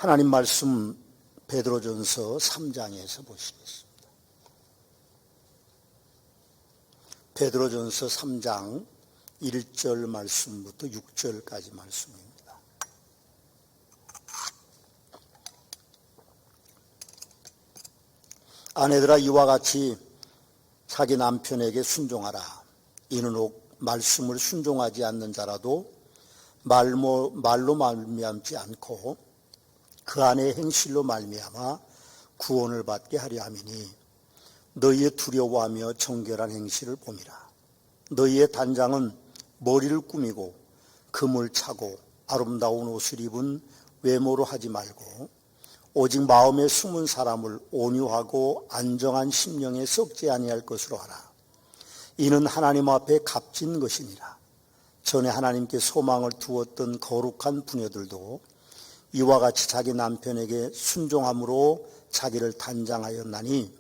하나님 말씀 베드로전서 3장에서 보시겠습니다. 베드로전서 3장 1절 말씀부터 6절까지 말씀입니다. 아내들아, 이와 같이 자기 남편에게 순종하라. 이는 혹 말씀을 순종하지 않는 자라도 말로 말미암지 않고 그 안에 행실로 말미암아 구원을 받게 하려 함이니, 너희의 두려워하며 정결한 행실을 봄이라. 너희의 단장은 머리를 꾸미고 금을 차고 아름다운 옷을 입은 외모로 하지 말고 오직 마음에 숨은 사람을 온유하고 안정한 심령에 썩지 아니할 것으로 하라. 이는 하나님 앞에 값진 것이니라. 전에 하나님께 소망을 두었던 거룩한 부녀들도 이와 같이 자기 남편에게 순종함으로 자기를 단장하였나니,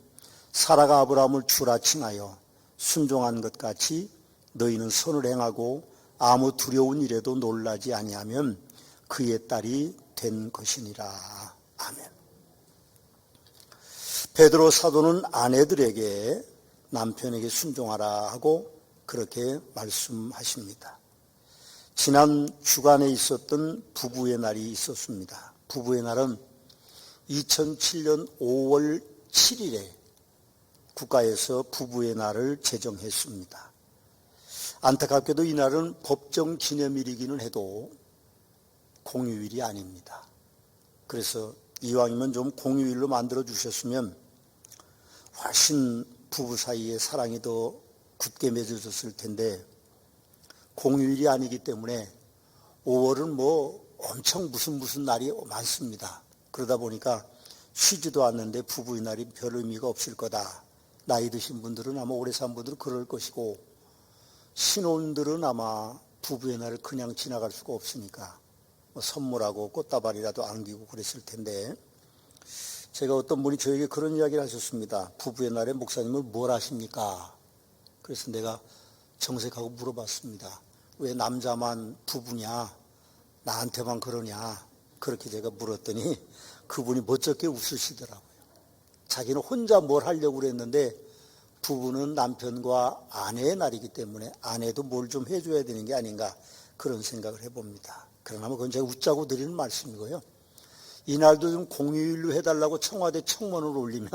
사라가 아브라함을 주라 칭하여 순종한 것 같이 너희는 선을 행하고 아무 두려운 일에도 놀라지 아니하면 그의 딸이 된 것이니라. 아멘. 베드로 사도는 아내들에게 남편에게 순종하라 하고 그렇게 말씀하십니다. 지난 주간에 있었던 부부의 날이 있었습니다. 부부의 날은 2007년 5월 7일에 국가에서 부부의 날을 제정했습니다. 안타깝게도 이날은 법정 기념일이기는 해도 공휴일이 아닙니다. 그래서 이왕이면 좀 공휴일로 만들어 주셨으면 훨씬 부부 사이에 사랑이 더 굳게 맺어졌을 텐데, 공휴일이 아니기 때문에 5월은 엄청 무슨 날이 많습니다. 그러다 보니까 쉬지도 않는데 부부의 날이 별 의미가 없을 거다. 나이 드신 분들은 아마 오래 산 분들은 그럴 것이고, 신혼들은 아마 부부의 날을 그냥 지나갈 수가 없으니까 선물하고 꽃다발이라도 안기고 그랬을 텐데, 제가 어떤 분이 저에게 그런 이야기를 하셨습니다. 부부의 날에 목사님은 뭘 하십니까? 그래서 내가 정색하고 물어봤습니다. 왜 남자만 부부냐? 나한테만 그러냐? 그렇게 제가 물었더니 그분이 멋쩍게 웃으시더라고요. 자기는 혼자 뭘 하려고 그랬는데 부부는 남편과 아내의 날이기 때문에 아내도 뭘 좀 해줘야 되는 게 아닌가, 그런 생각을 해봅니다. 그러나 그건 제가 웃자고 드리는 말씀이고요. 이날도 좀 공휴일로 해달라고 청와대 청원을 올리면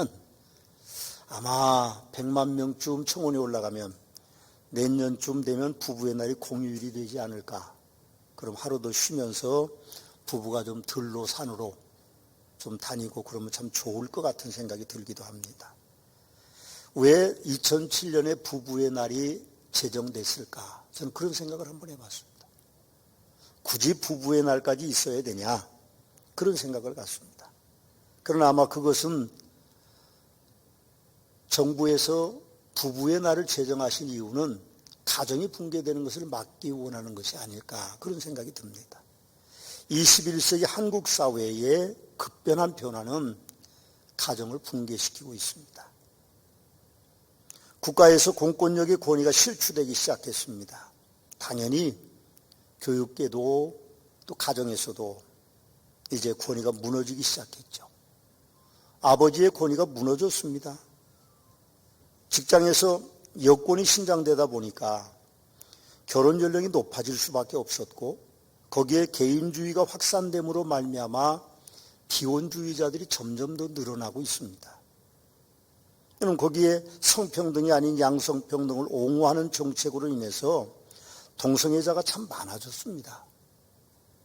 아마 100만 명쯤 청원이 올라가면 내년쯤 되면 부부의 날이 공휴일이 되지 않을까. 그럼 하루 더 쉬면서 부부가 좀 들로 산으로 좀 다니고 그러면 참 좋을 것 같은 생각이 들기도 합니다. 왜 2007년에 부부의 날이 제정됐을까? 저는 그런 생각을 한번 해봤습니다. 굳이 부부의 날까지 있어야 되냐? 그런 생각을 갖습니다. 그러나 아마 그것은 정부에서 부부의 날을 제정하신 이유는 가정이 붕괴되는 것을 막기 원하는 것이 아닐까, 그런 생각이 듭니다. 21세기 한국 사회의 급변한 변화는 가정을 붕괴시키고 있습니다. 국가에서 공권력의 권위가 실추되기 시작했습니다. 당연히 교육계도 또 가정에서도 이제 권위가 무너지기 시작했죠. 아버지의 권위가 무너졌습니다. 직장에서 여권이 신장되다 보니까 결혼 연령이 높아질 수밖에 없었고, 거기에 개인주의가 확산됨으로 말미암아 비혼주의자들이 점점 더 늘어나고 있습니다. 그럼 거기에 성평등이 아닌 양성평등을 옹호하는 정책으로 인해서 동성애자가 참 많아졌습니다.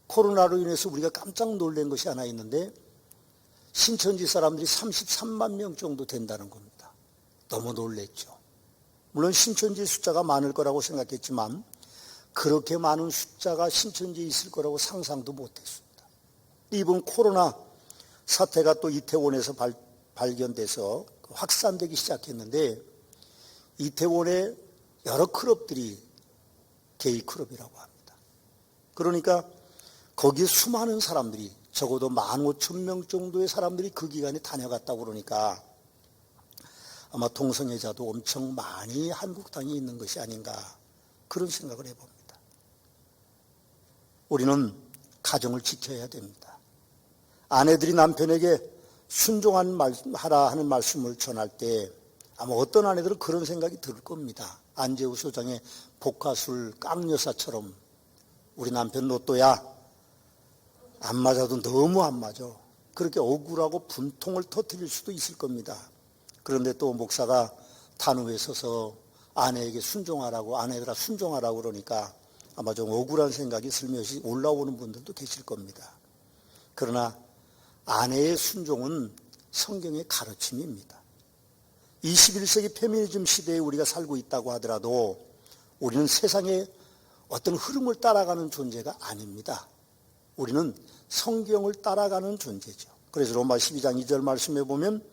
코로나로 인해서 우리가 깜짝 놀란 것이 하나 있는데, 신천지 사람들이 33만 명 정도 된다는 겁니다. 너무 놀랬죠. 물론 신천지 숫자가 많을 거라고 생각했지만 그렇게 많은 숫자가 신천지에 있을 거라고 상상도 못했습니다. 이번 코로나 사태가 또 이태원에서 발견돼서 확산되기 시작했는데, 이태원에 여러 클럽들이 게이 클럽이라고 합니다. 그러니까 거기에 수많은 사람들이, 적어도 15,000명 정도의 사람들이 그 기간에 다녀갔다고 그러니까 아마 동성애자도 엄청 많이 한국 땅에 있는 것이 아닌가, 그런 생각을 해봅니다. 우리는 가정을 지켜야 됩니다. 아내들이 남편에게 순종하라 하는 말씀을 전할 때 아마 어떤 아내들은 그런 생각이 들 겁니다. 안재우 소장의 복화술 깡여사처럼 우리 남편 로또야 안 맞아도 너무 안 맞아. 그렇게 억울하고 분통을 터뜨릴 수도 있을 겁니다. 그런데 또 목사가 단후에 서서 아내에게 순종하라고, 아내들아 순종하라고 그러니까 아마 좀 억울한 생각이 슬며시 올라오는 분들도 계실 겁니다. 그러나 아내의 순종은 성경의 가르침입니다. 21세기 페미니즘 시대에 우리가 살고 있다고 하더라도 우리는 세상의 어떤 흐름을 따라가는 존재가 아닙니다. 우리는 성경을 따라가는 존재죠. 그래서 로마 12장 2절 말씀에 보면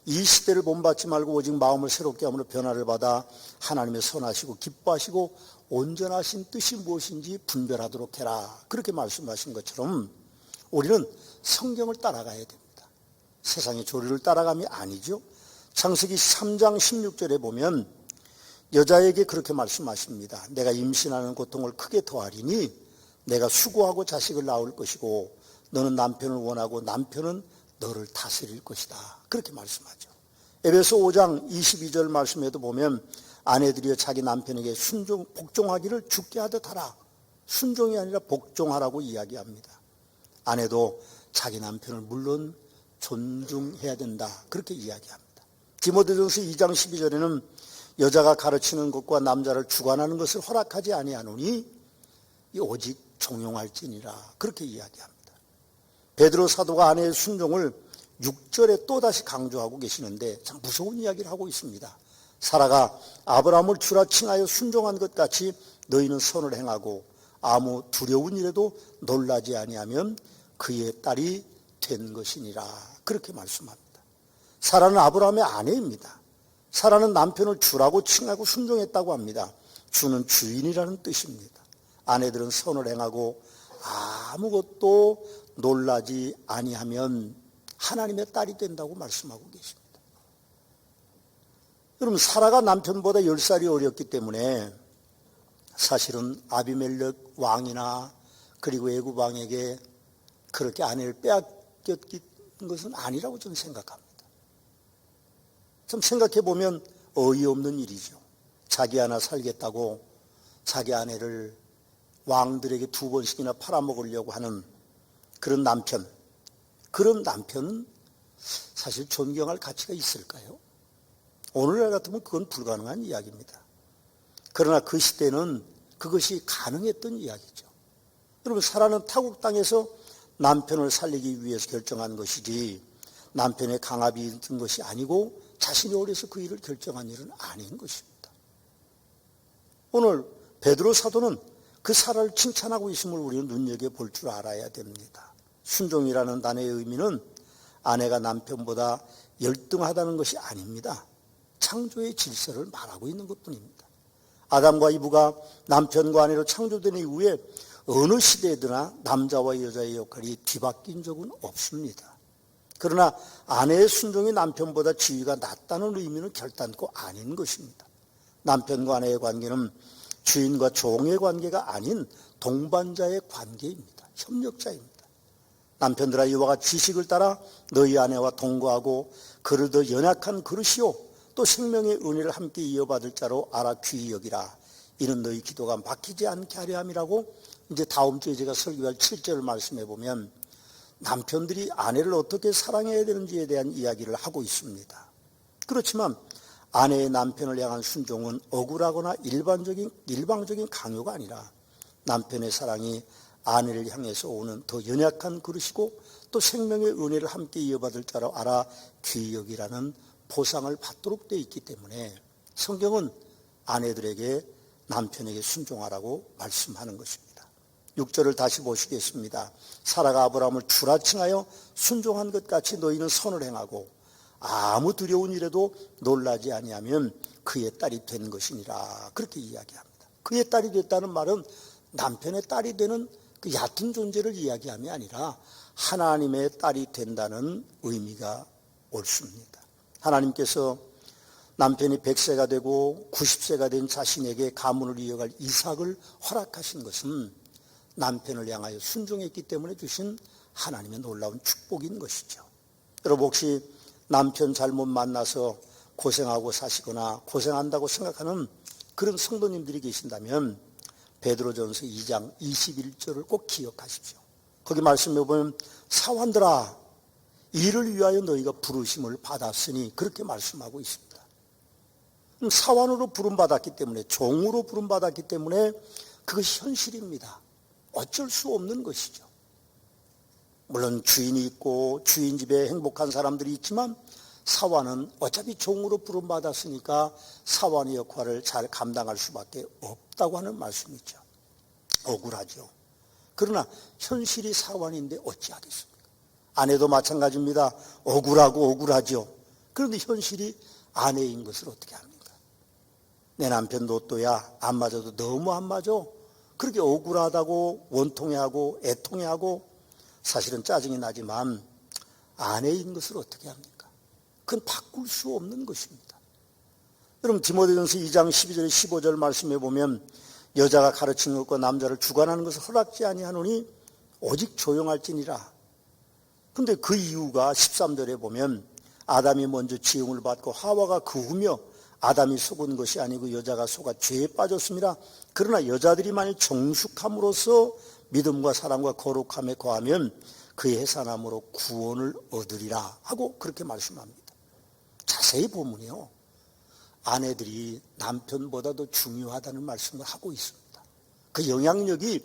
이 시대를 본받지 말고 오직 마음을 새롭게 함으로 변화를 받아 하나님의 선하시고 기뻐하시고 온전하신 뜻이 무엇인지 분별하도록 해라. 그렇게 말씀하신 것처럼 우리는 성경을 따라가야 됩니다. 세상의 조류를 따라감이 아니죠. 창세기 3장 16절에 보면 여자에게 그렇게 말씀하십니다. 내가 임신하는 고통을 크게 더하리니 내가 수고하고 자식을 낳을 것이고 너는 남편을 원하고 남편은 너를 다스릴 것이다. 그렇게 말씀하죠. 에베소 5장 22절 말씀에도 보면 아내들이여 자기 남편에게 복종하기를 죽게 하듯 하라. 순종이 아니라 복종하라고 이야기합니다. 아내도 자기 남편을 물론 존중해야 된다. 그렇게 이야기합니다. 디모데전서 2장 12절에는 여자가 가르치는 것과 남자를 주관하는 것을 허락하지 아니하노니 오직 종용할지니라. 그렇게 이야기합니다. 베드로 사도가 아내의 순종을 6절에 또다시 강조하고 계시는데 참 무서운 이야기를 하고 있습니다. 사라가 아브라함을 주라 칭하여 순종한 것 같이 너희는 선을 행하고 아무 두려운 일에도 놀라지 아니하면 그의 딸이 된 것이니라. 그렇게 말씀합니다. 사라는 아브라함의 아내입니다. 사라는 남편을 주라고 칭하고 순종했다고 합니다. 주는 주인이라는 뜻입니다. 아내들은 선을 행하고 아무것도 놀라지 아니하면 하나님의 딸이 된다고 말씀하고 계십니다. 여러분, 사라가 남편보다 10살이 어렸기 때문에 사실은 아비멜렉 왕이나 그리고 애굽 왕에게 그렇게 아내를 빼앗겼던 것은 아니라고 저는 생각합니다. 좀 생각해 보면 어이없는 일이죠. 자기 하나 살겠다고 자기 아내를 왕들에게 2번씩이나 팔아먹으려고 하는 그런 남편은 사실 존경할 가치가 있을까요? 오늘날 같으면 그건 불가능한 이야기입니다. 그러나 그 시대는 그것이 가능했던 이야기죠. 여러분, 사라는 타국 땅에서 남편을 살리기 위해서 결정한 것이지 남편의 강압이 있는 것이 아니고 자신이 어려서 그 일을 결정한 일은 아닌 것입니다. 오늘 베드로 사도는 그 사라를 칭찬하고 있음을 우리는 눈여겨볼 줄 알아야 됩니다. 순종이라는 단어의 의미는 아내가 남편보다 열등하다는 것이 아닙니다. 창조의 질서를 말하고 있는 것뿐입니다. 아담과 이브가 남편과 아내로 창조된 이후에 어느 시대에나 남자와 여자의 역할이 뒤바뀐 적은 없습니다. 그러나 아내의 순종이 남편보다 지위가 낮다는 의미는 결단코 아닌 것입니다. 남편과 아내의 관계는 주인과 종의 관계가 아닌 동반자의 관계입니다. 협력자입니다. 남편들아 이와 같이 지식을 따라 너희 아내와 동거하고 그를 더 연약한 그릇이요 또 생명의 은혜를 함께 이어받을 자로 알아 귀히 여기라. 이는 너희 기도가 막히지 않게 하려 함이라고 이제 다음 주에 제가 설교할 7절 말씀해 보면 남편들이 아내를 어떻게 사랑해야 되는지에 대한 이야기를 하고 있습니다. 그렇지만 아내의 남편을 향한 순종은 억울하거나 일방적인 강요가 아니라 남편의 사랑이 아내를 향해서 오는 더 연약한 그릇이고 또 생명의 은혜를 함께 이어받을 자로 알아 귀히 여기라는 보상을 받도록 되어 있기 때문에 성경은 아내들에게 남편에게 순종하라고 말씀하는 것입니다. 6절을 다시 보시겠습니다. 사라가 아브라함을 주라 칭하여 순종한 것 같이 너희는 선을 행하고 아무 두려운 일에도 놀라지 아니하면 그의 딸이 된 것이니라. 그렇게 이야기합니다. 그의 딸이 됐다는 말은 남편의 딸이 되는 그 얕은 존재를 이야기함이 아니라 하나님의 딸이 된다는 의미가 옳습니다. 하나님께서 남편이 100세가 되고 90세가 된 자신에게 가문을 이어갈 이삭을 허락하신 것은 남편을 향하여 순종했기 때문에 주신 하나님의 놀라운 축복인 것이죠. 여러분 혹시 남편 잘못 만나서 고생하고 사시거나 고생한다고 생각하는 그런 성도님들이 계신다면 베드로전서 2장 21절을 꼭 기억하십시오. 거기 말씀해 보면 사환들아 이를 위하여 너희가 부르심을 받았으니 그렇게 말씀하고 있습니다. 사환으로 부름받았기 때문에 종으로 부름받았기 때문에 그것이 현실입니다. 어쩔 수 없는 것이죠. 물론 주인이 있고 주인 집에 행복한 사람들이 있지만 사환은 어차피 종으로 부름받았으니까 사환의 역할을 잘 감당할 수밖에 없다고 하는 말씀이죠. 억울하죠. 그러나 현실이 사환인데 어찌하겠습니까? 아내도 마찬가지입니다. 억울하고 억울하죠. 그런데 현실이 아내인 것을 어떻게 합니까? 내 남편 로또야 안 맞아도 너무 안 맞아. 그렇게 억울하다고 원통해하고 애통해하고 사실은 짜증이 나지만 아내인 것을 어떻게 합니까? 그건 바꿀 수 없는 것입니다. 여러분 디모데전서 2장 12절 15절 말씀해 보면 여자가 가르치는 것과 남자를 주관하는 것을 허락지 아니하노니 오직 조용할지니라. 근데 그 이유가 13절에 보면 아담이 먼저 지음을 받고 하와가 그 후며 아담이 속은 것이 아니고 여자가 속아 죄에 빠졌습니다. 그러나 여자들이 만일 정숙함으로써 믿음과 사랑과 거룩함에 거하면 그의 해산함으로 구원을 얻으리라 하고 그렇게 말씀합니다. 자세히 보면요, 아내들이 남편보다도 중요하다는 말씀을 하고 있습니다. 그 영향력이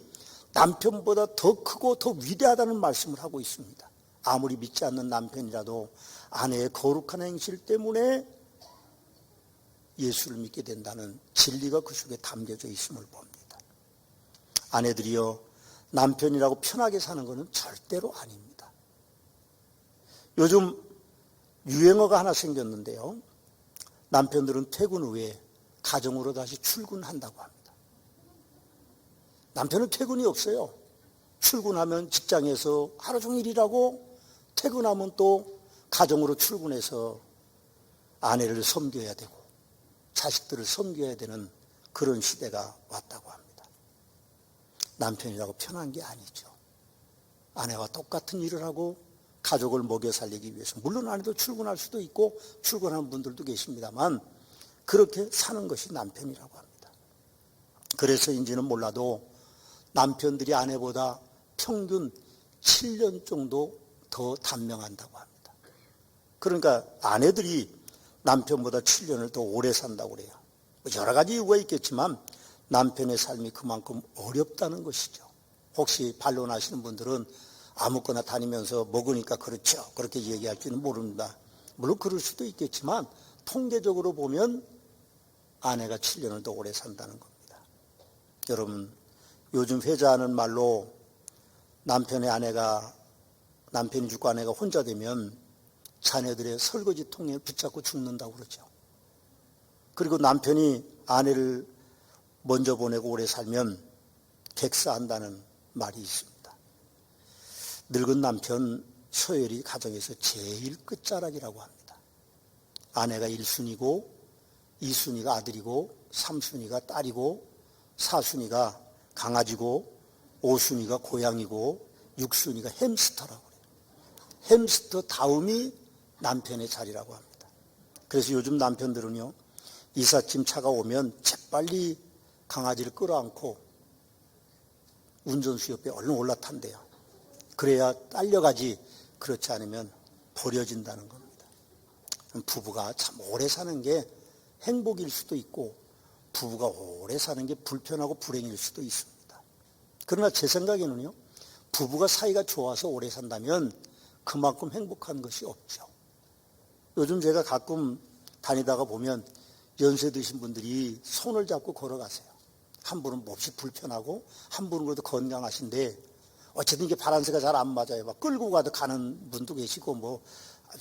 남편보다 더 크고 더 위대하다는 말씀을 하고 있습니다. 아무리 믿지 않는 남편이라도 아내의 거룩한 행실 때문에 예수를 믿게 된다는 진리가 그 속에 담겨져 있음을 봅니다. 아내들이여 남편이라고 편하게 사는 것은 절대로 아닙니다. 요즘 유행어가 하나 생겼는데요. 남편들은 퇴근 후에 가정으로 다시 출근한다고 합니다. 남편은 퇴근이 없어요. 출근하면 직장에서 하루 종일 일하고 퇴근하면 또 가정으로 출근해서 아내를 섬겨야 되고 자식들을 섬겨야 되는 그런 시대가 왔다고 합니다. 남편이라고 편한 게 아니죠. 아내와 똑같은 일을 하고 가족을 먹여 살리기 위해서 물론 아내도 출근할 수도 있고 출근하는 분들도 계십니다만 그렇게 사는 것이 남편이라고 합니다. 그래서인지는 몰라도 남편들이 아내보다 평균 7년 정도 더 단명한다고 합니다. 그러니까 아내들이 남편보다 7년을 더 오래 산다고 그래요. 여러 가지 이유가 있겠지만 남편의 삶이 그만큼 어렵다는 것이죠. 혹시 반론하시는 분들은 아무거나 다니면서 먹으니까 그렇죠, 그렇게 얘기할지는 모릅니다. 물론 그럴 수도 있겠지만 통계적으로 보면 아내가 7년을 더 오래 산다는 겁니다. 여러분 요즘 회자하는 말로 남편이 죽고 아내가 혼자 되면 자녀들의 설거지통에 붙잡고 죽는다고 그러죠. 그리고 남편이 아내를 먼저 보내고 오래 살면 객사한다는 말이 있습니다. 늙은 남편 서열이 가정에서 제일 끝자락이라고 합니다. 아내가 1순위고 2순위가 아들이고 3순위가 딸이고 4순위가 강아지고 5순위가 고양이고 6순위가 햄스터라고 그래요. 햄스터 다음이 남편의 자리라고 합니다. 그래서 요즘 남편들은요, 이삿짐 차가 오면 재빨리 강아지를 끌어안고 운전수 옆에 얼른 올라탄대요. 그래야 딸려가지, 그렇지 않으면 버려진다는 겁니다. 부부가 참 오래 사는 게 행복일 수도 있고 부부가 오래 사는 게 불편하고 불행일 수도 있습니다. 그러나 제 생각에는요, 부부가 사이가 좋아서 오래 산다면 그만큼 행복한 것이 없죠. 요즘 제가 가끔 다니다가 보면 연세 드신 분들이 손을 잡고 걸어가세요. 한 분은 몹시 불편하고 한 분은 그래도 건강하신데 어쨌든 이게 바란새가 잘 안 맞아요. 막 끌고 가도 가는 분도 계시고 뭐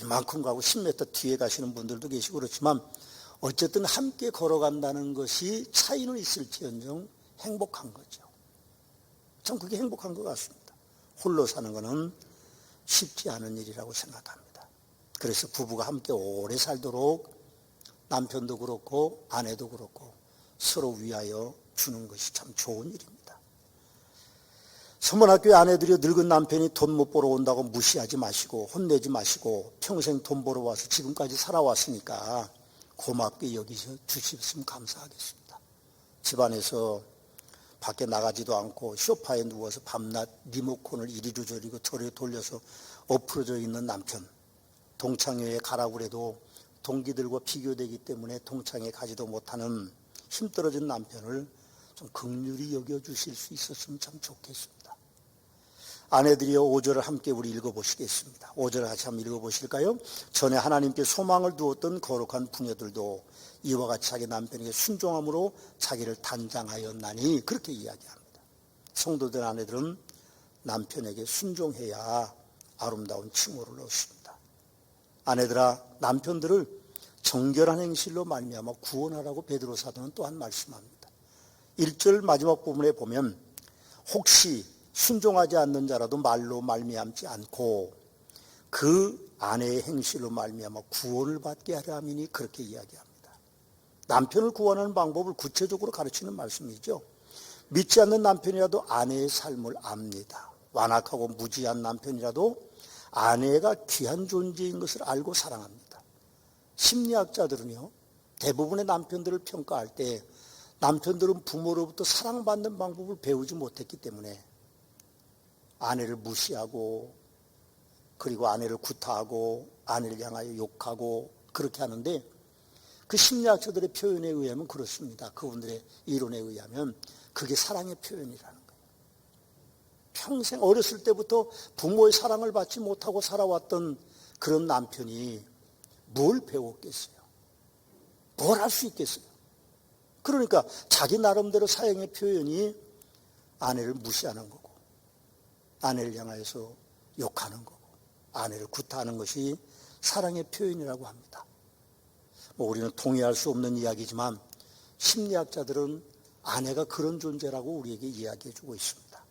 이만큼 가고 10m 뒤에 가시는 분들도 계시고 그렇지만 어쨌든 함께 걸어간다는 것이 차이는 있을지언정 행복한 거죠. 참 그게 행복한 것 같습니다. 홀로 사는 것은 쉽지 않은 일이라고 생각합니다. 그래서 부부가 함께 오래 살도록 남편도 그렇고 아내도 그렇고 서로 위하여 주는 것이 참 좋은 일입니다. 서문학교의 아내들이 늙은 남편이 돈 못 벌어 온다고 무시하지 마시고 혼내지 마시고 평생 돈 벌어 와서 지금까지 살아왔으니까 고맙게 여기주셨으면 감사하겠습니다. 집안에서 밖에 나가지도 않고 소파에 누워서 밤낮 리모컨을 이리로 저리고 저리로 돌려서 엎어져 있는 남편, 동창회에 가라고 해도 동기들과 비교되기 때문에 동창회 가지도 못하는 힘들어진 남편을 좀 긍휼히 여겨주실 수 있었으면 참 좋겠습니다. 아내들이여 5절을 함께 우리 읽어보시겠습니다. 5절 같이 한번 읽어보실까요? 전에 하나님께 소망을 두었던 거룩한 부녀들도 이와 같이 자기 남편에게 순종함으로 자기를 단장하였나니 그렇게 이야기합니다. 성도들 아내들은 남편에게 순종해야 아름다운 칭호를 얻습니다. 아내들아 남편들을 정결한 행실로 말미암아 구원하라고 베드로 사도는 또한 말씀합니다. 1절 마지막 부분에 보면 혹시 순종하지 않는 자라도 말로 말미암지 않고 그 아내의 행실로 말미암아 구원을 받게 하려 함이니 그렇게 이야기합니다. 남편을 구원하는 방법을 구체적으로 가르치는 말씀이죠. 믿지 않는 남편이라도 아내의 삶을 압니다. 완악하고 무지한 남편이라도 아내가 귀한 존재인 것을 알고 사랑합니다. 심리학자들은요, 대부분의 남편들을 평가할 때 남편들은 부모로부터 사랑받는 방법을 배우지 못했기 때문에 아내를 무시하고 그리고 아내를 구타하고 아내를 향하여 욕하고 그렇게 하는데 그 심리학자들의 표현에 의하면 그렇습니다. 그분들의 이론에 의하면 그게 사랑의 표현이라는 거예요. 평생 어렸을 때부터 부모의 사랑을 받지 못하고 살아왔던 그런 남편이 뭘 배웠겠어요? 뭘 할 수 있겠어요? 그러니까 자기 나름대로 사랑의 표현이 아내를 무시하는 거고 아내를 향하여서 욕하는 거고 아내를 구타하는 것이 사랑의 표현이라고 합니다. 우리는 동의할 수 없는 이야기지만 심리학자들은 아내가 그런 존재라고 우리에게 이야기해 주고 있습니다.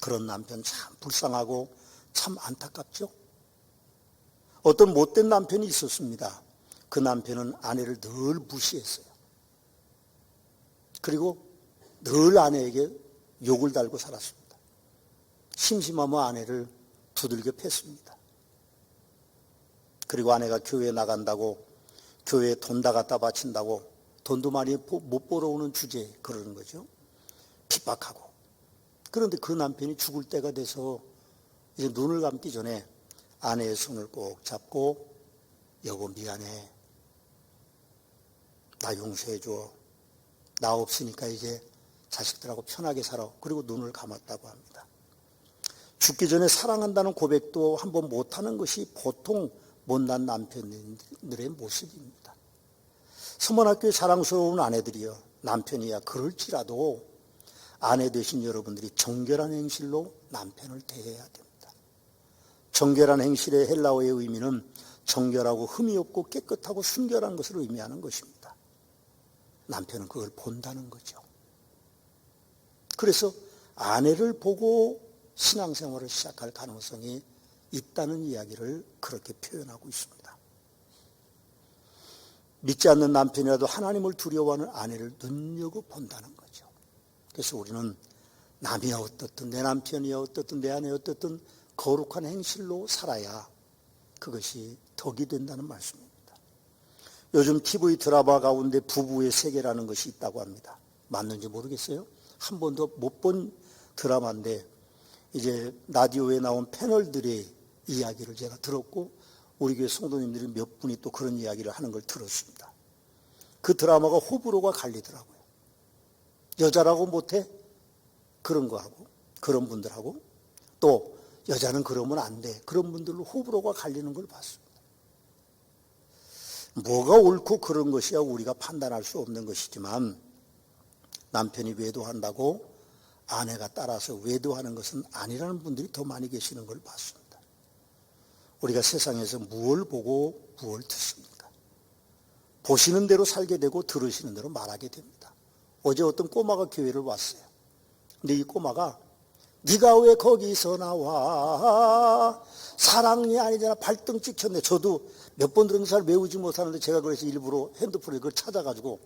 그런 남편 참 불쌍하고 참 안타깝죠? 어떤 못된 남편이 있었습니다. 그 남편은 아내를 늘 무시했어요. 그리고 늘 아내에게 욕을 달고 살았습니다. 심심하면 아내를 두들겨 팼습니다. 그리고 아내가 교회에 나간다고 교회에 돈 다 갖다 바친다고 돈도 많이 못 벌어오는 주제에 그러는 거죠. 핍박하고. 그런데 그 남편이 죽을 때가 돼서 이제 눈을 감기 전에 아내의 손을 꼭 잡고 여보 미안해. 나 용서해 줘. 나 없으니까 이제 자식들하고 편하게 살아. 그리고 눈을 감았다고 합니다. 죽기 전에 사랑한다는 고백도 한번 못하는 것이 보통 못난 남편들의 모습입니다. 서문학교의 자랑스러운 아내들이여 남편이야 그럴지라도 아내 되신 여러분들이 정결한 행실로 남편을 대해야 됩니다. 정결한 행실의 헬라어의 의미는 정결하고 흠이 없고 깨끗하고 순결한 것을 의미하는 것입니다. 남편은 그걸 본다는 거죠. 그래서 아내를 보고 신앙생활을 시작할 가능성이 있다는 이야기를 그렇게 표현하고 있습니다. 믿지 않는 남편이라도 하나님을 두려워하는 아내를 눈여겨본다는 거죠. 그래서 우리는 남이야 어떻든 내 남편이야 어떻든 내 아내야 어떻든 거룩한 행실로 살아야 그것이 덕이 된다는 말씀입니다. 요즘 TV 드라마 가운데 부부의 세계라는 것이 있다고 합니다. 맞는지 모르겠어요. 한 번도 못 본 드라마인데 이제 라디오에 나온 패널들의 이야기를 제가 들었고 우리 교회 성도님들이 몇 분이 또 그런 이야기를 하는 걸 들었습니다. 그 드라마가 호불호가 갈리더라고요. 여자라고 못해? 그런 거하고 그런 분들하고 또 여자는 그러면 안 돼. 그런 분들로 호불호가 갈리는 걸 봤습니다. 뭐가 옳고 그런 것이야 우리가 판단할 수 없는 것이지만 남편이 외도한다고 아내가 따라서 외도하는 것은 아니라는 분들이 더 많이 계시는 걸 봤습니다. 우리가 세상에서 무엇을 보고 무엇을 듣습니까? 보시는 대로 살게 되고 들으시는 대로 말하게 됩니다. 어제 어떤 꼬마가 교회를 왔어요. 근데 이 꼬마가 네가 왜 거기서 나와? 사랑이 아니잖아. 발등 찍혔네. 저도 몇 번 들은 잘 외우지 못하는데 제가 그래서 일부러 핸드폰에 그걸 찾아가지고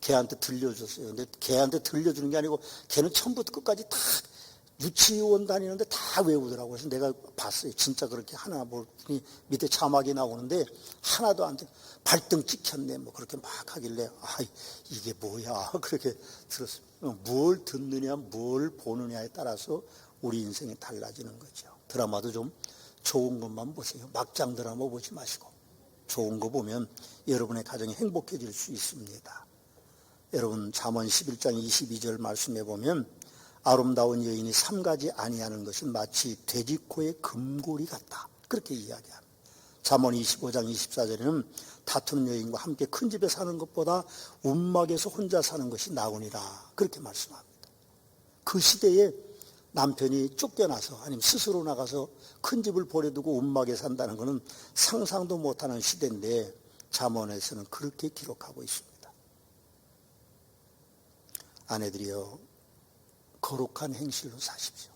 걔한테 들려줬어요. 근데 걔한테 들려주는 게 아니고 걔는 처음부터 끝까지 다 유치원 다니는데 다 외우더라고요. 그래서 내가 봤어요. 진짜 그렇게 하나 보니 밑에 자막이 나오는데 하나도 안 돼. 발등 찍혔네. 뭐 그렇게 막 하길래 이게 뭐야 그렇게 들었어요. 뭘 듣느냐 뭘 보느냐에 따라서 우리 인생이 달라지는 거죠. 드라마도 좀 좋은 것만 보세요. 막장 드라마 보지 마시고 좋은 거 보면 여러분의 가정이 행복해질 수 있습니다. 여러분 잠언 11장 22절 말씀해 보면 아름다운 여인이 삼가지 아니하는 것은 마치 돼지코의 금고리 같다. 그렇게 이야기합니다. 잠언 25장 24절에는 다투는 여인과 함께 큰 집에 사는 것보다 움막에서 혼자 사는 것이 나으니라. 그렇게 말씀합니다. 그 시대에 남편이 쫓겨나서 아니면 스스로 나가서 큰 집을 버려두고 움막에 산다는 것은 상상도 못하는 시대인데 잠언에서는 그렇게 기록하고 있습니다. 아내들이여 거룩한 행실로 사십시오.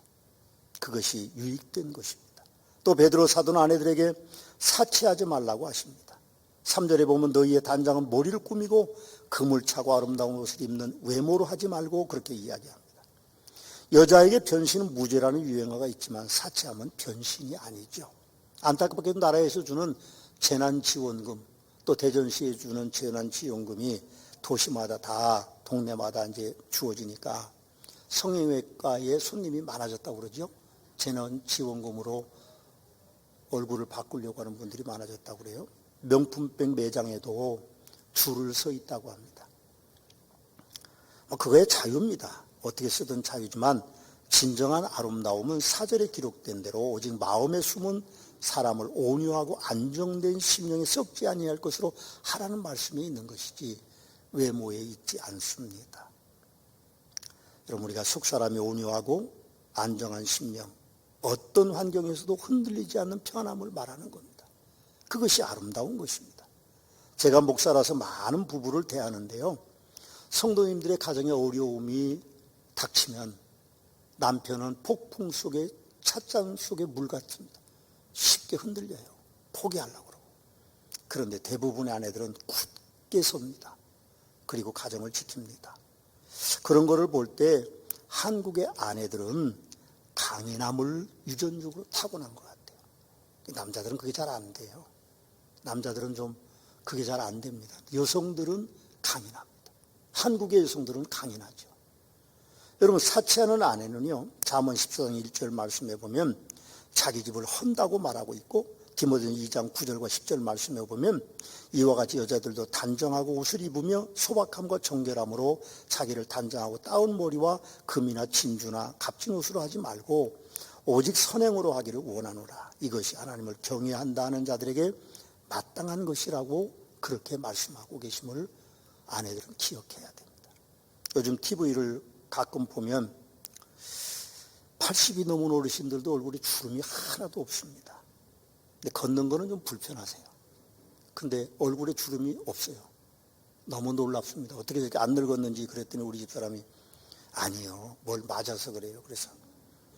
그것이 유익된 것입니다. 또 베드로 사도는 아내들에게 사치하지 말라고 하십니다. 3절에 보면 너희의 단장은 머리를 꾸미고 금을 차고 아름다운 옷을 입는 외모로 하지 말고 그렇게 이야기합니다. 여자에게 변신은 무죄라는 유행어가 있지만 사치하면 변신이 아니죠. 안타깝게도 나라에서 주는 재난지원금 또 대전시에 주는 재난지원금이 도시마다 다 동네마다 이제 주어지니까 성형외과에 손님이 많아졌다고 그러죠. 재난지원금으로 얼굴을 바꾸려고 하는 분들이 많아졌다고 그래요. 명품백 매장에도 줄을 서 있다고 합니다. 그거의 자유입니다. 어떻게 쓰든 자유지만 진정한 아름다움은 사절에 기록된 대로 오직 마음에 숨은 사람을 온유하고 안정된 심령에 썩지 아니할 것으로 하라는 말씀이 있는 것이지 외모에 있지 않습니다. 여러분 우리가 속사람이 온유하고 안정한 심령, 어떤 환경에서도 흔들리지 않는 편함을 말하는 겁니다. 그것이 아름다운 것입니다. 제가 목사라서 많은 부부를 대하는데요. 성도님들의 가정에 어려움이 닥치면 남편은 폭풍 속에 찻잔 속의 물 같습니다. 쉽게 흔들려요. 포기하려고 그러고. 그런데 대부분의 아내들은 굳게 섭니다. 그리고 가정을 지킵니다. 그런 거를 볼 때 한국의 아내들은 강인함을 유전적으로 타고난 것 같아요. 남자들은 그게 잘 안 돼요. 남자들은 좀 그게 잘 안 됩니다. 여성들은 강인합니다. 한국의 여성들은 강인하죠. 여러분 사치하는 아내는요 잠언 14장 1절 말씀해 보면 자기 집을 헌다고 말하고 있고 디모데 2장 9절과 10절 말씀해 보면 이와 같이 여자들도 단정하고 옷을 입으며 소박함과 정결함으로 자기를 단정하고 따운 머리와 금이나 진주나 값진 옷으로 하지 말고 오직 선행으로 하기를 원하노라. 이것이 하나님을 경외한다 하는 자들에게 마땅한 것이라고 그렇게 말씀하고 계심을 아내들은 기억해야 됩니다. 요즘 TV를 가끔 보면 80이 넘은 어르신들도 얼굴에 주름이 하나도 없습니다. 근데 걷는 거는 좀 불편하세요. 근데 얼굴에 주름이 없어요. 너무 놀랍습니다. 어떻게 이렇게 안 늙었는지 그랬더니 우리 집사람이 아니요. 뭘 맞아서 그래요. 그래서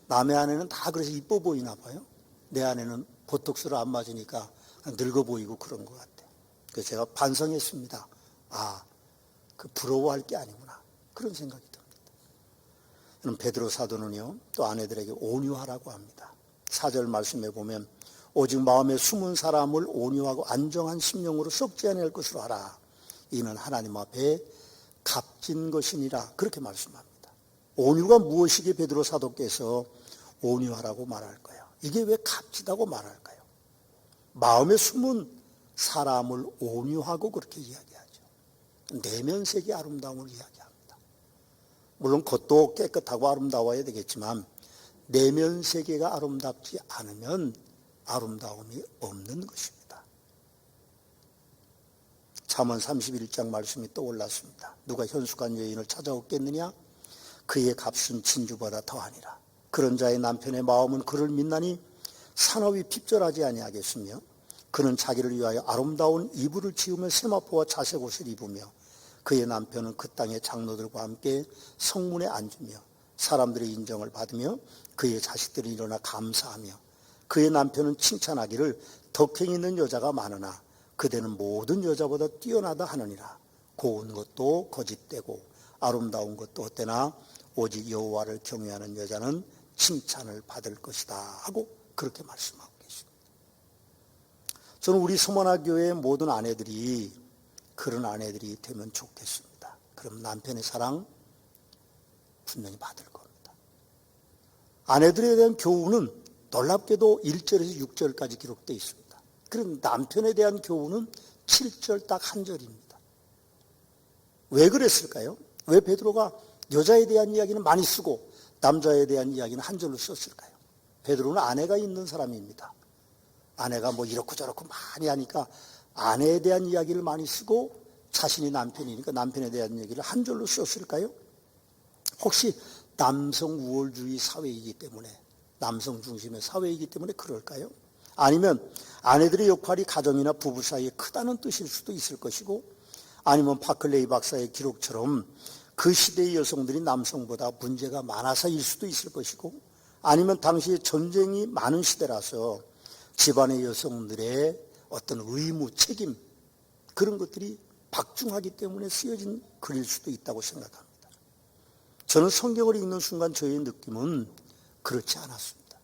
남의 아내는 다 그래서 이뻐 보이나 봐요. 내 아내는 보톡스를 안 맞으니까 늙어 보이고 그런 것 같아요. 그래서 제가 반성했습니다. 그 부러워할 게 아니구나. 그런 생각이 듭니다. 베드로 사도는요 또 아내들에게 온유하라고 합니다. 4절 말씀에 보면 오직 마음에 숨은 사람을 온유하고 안정한 심령으로 썩지 아니할 것으로 하라. 이는 하나님 앞에 값진 것이니라. 그렇게 말씀합니다. 온유가 무엇이기에 베드로 사도께서 온유하라고 말할까요? 이게 왜 값지다고 말할까요? 마음에 숨은 사람을 온유하고 그렇게 이야기하죠. 내면색의 아름다움을 이야기합니다. 물론 겉도 깨끗하고 아름다워야 되겠지만 내면 세계가 아름답지 않으면 아름다움이 없는 것입니다. 잠언 31장 말씀이 떠올랐습니다. 누가 현숙한 여인을 찾아오겠느냐? 그의 값은 진주보다 더하니라. 그런 자의 남편의 마음은 그를 믿나니 산업이 핍절하지 아니하겠으며 그는 자기를 위하여 아름다운 이불을 지으며 세마포와 자색 옷을 입으며 그의 남편은 그 땅의 장로들과 함께 성문에 앉으며 사람들의 인정을 받으며 그의 자식들이 일어나 감사하며 그의 남편은 칭찬하기를 덕행 있는 여자가 많으나 그대는 모든 여자보다 뛰어나다 하느니라. 고운 것도 거짓되고 아름다운 것도 헛되나 오직 여호와를 경외하는 여자는 칭찬을 받을 것이다 하고 그렇게 말씀하고 계십니다. 저는 우리 서머나 교회의 모든 아내들이 그런 아내들이 되면 좋겠습니다. 그럼 남편의 사랑 분명히 받을 겁니다. 아내들에 대한 교훈은 놀랍게도 1절에서 6절까지 기록되어 있습니다. 그럼 남편에 대한 교훈은 7절 딱 한 절입니다. 왜 그랬을까요? 왜 베드로가 여자에 대한 이야기는 많이 쓰고 남자에 대한 이야기는 한 절로 썼을까요? 베드로는 아내가 있는 사람입니다. 아내가 뭐 이렇고 저렇고 많이 하니까 아내에 대한 이야기를 많이 쓰고 자신이 남편이니까 남편에 대한 얘기를 한 절로 썼을까요? 혹시 남성 우월주의 사회이기 때문에, 남성 중심의 사회이기 때문에 그럴까요? 아니면 아내들의 역할이 가정이나 부부 사이에 크다는 뜻일 수도 있을 것이고, 아니면 바클레이 박사의 기록처럼 그 시대의 여성들이 남성보다 문제가 많아서일 수도 있을 것이고, 아니면 당시에 전쟁이 많은 시대라서 집안의 여성들의 어떤 의무, 책임 그런 것들이 박중하기 때문에 쓰여진 글일 수도 있다고 생각합니다. 저는 성경을 읽는 순간 저의 느낌은 그렇지 않았습니다.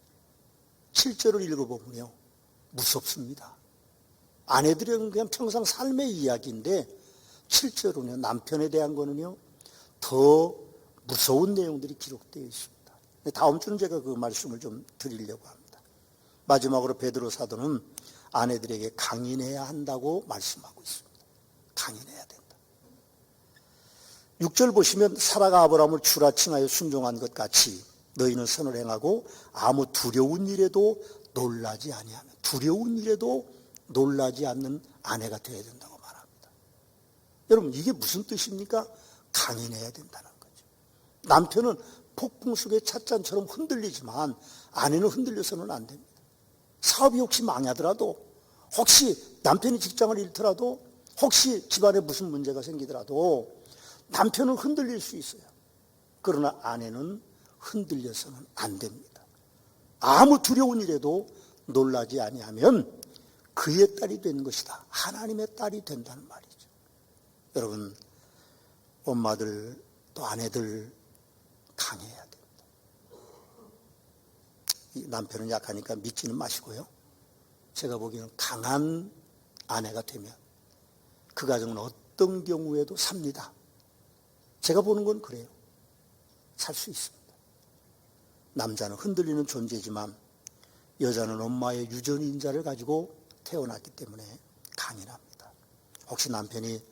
7절을 읽어보면요, 무섭습니다. 아내들은 그냥 평상 삶의 이야기인데 7절은요, 남편에 대한 거는요 더 무서운 내용들이 기록되어 있습니다. 다음 주는 제가 그 말씀을 좀 드리려고 합니다. 마지막으로 베드로 사도는 아내들에게 강인해야 한다고 말씀하고 있습니다. 강인해야 된다. 6절 보시면 사라가 아브라함을 주라칭하여 순종한 것 같이 너희는 선을 행하고 아무 두려운 일에도 놀라지 아니하며, 두려운 일에도 놀라지 않는 아내가 되어야 된다고 말합니다. 여러분, 이게 무슨 뜻입니까? 강인해야 된다는 거죠. 남편은 폭풍 속의 찻잔처럼 흔들리지만 아내는 흔들려서는 안 됩니다. 사업이 혹시 망하더라도, 혹시 남편이 직장을 잃더라도, 혹시 집안에 무슨 문제가 생기더라도 남편은 흔들릴 수 있어요. 그러나 아내는 흔들려서는 안 됩니다. 아무 두려운 일에도 놀라지 아니하면 그의 딸이 된 것이다. 하나님의 딸이 된다는 말이죠. 여러분, 엄마들 또 아내들 강해야 됩니다. 남편은 약하니까 믿지는 마시고요. 제가 보기에는 강한 아내가 되면 그 가정은 어떤 경우에도 삽니다. 제가 보는 건 그래요. 살 수 있습니다. 남자는 흔들리는 존재지만 여자는 엄마의 유전인자를 가지고 태어났기 때문에 강인합니다. 혹시 남편이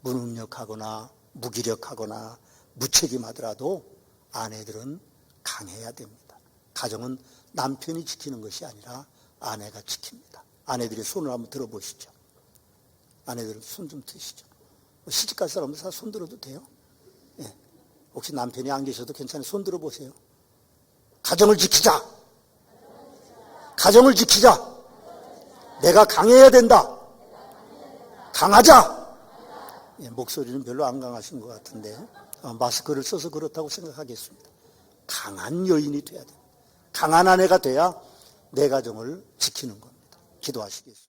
무능력하거나 무기력하거나 무책임하더라도 아내들은 강해야 됩니다. 가정은 남편이 지키는 것이 아니라 아내가 지킵니다. 아내들의 손을 한번 들어보시죠. 아내들은 손 좀 드시죠. 시집갈 사람들 다 손 들어도 돼요? 예. 혹시 남편이 안 계셔도 괜찮아요. 손 들어보세요. 가정을 지키자. 가정을 지키자. 내가 강해야 된다. 강하자. 예, 목소리는 별로 안 강하신 것 같은데 마스크를 써서 그렇다고 생각하겠습니다. 강한 여인이 돼야 돼요. 강한 아내가 돼야 내 가정을 지키는 겁니다. 기도하시겠습니다.